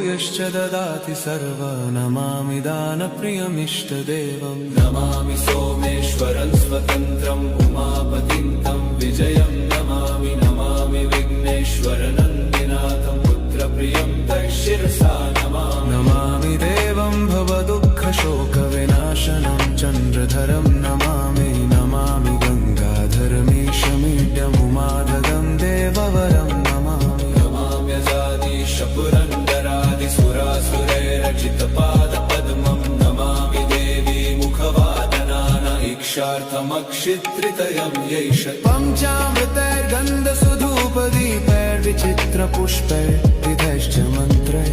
यश्च ददाति सर्व नमामि दानप्रियमिष्टदेवं नमामि सोमेश्वरं स्वतन्त्रम् उमापतिं तं विजयं नमामि नमामि विघ्नेश्वरनन्दिनाथं पुत्रप्रियं तच्छिरसा नमामि देवं भवदुःखशोकविनाशनं चन्द्रधरं नमामि नमामि गङ्गाधरमीशमीड्यमुमाददं देववरं नमामि नमाम्यजादिशपुरन्दरादिसुरासुरैरचितपादपद्मं नमामि देवी मुखवादनान इक्षार्थमक्षित्रितयं यैष पञ्चामृतैर्गन्धसुधूपदीपैर्विचित्रपुष्पैर्विधैश्च मन्त्रैः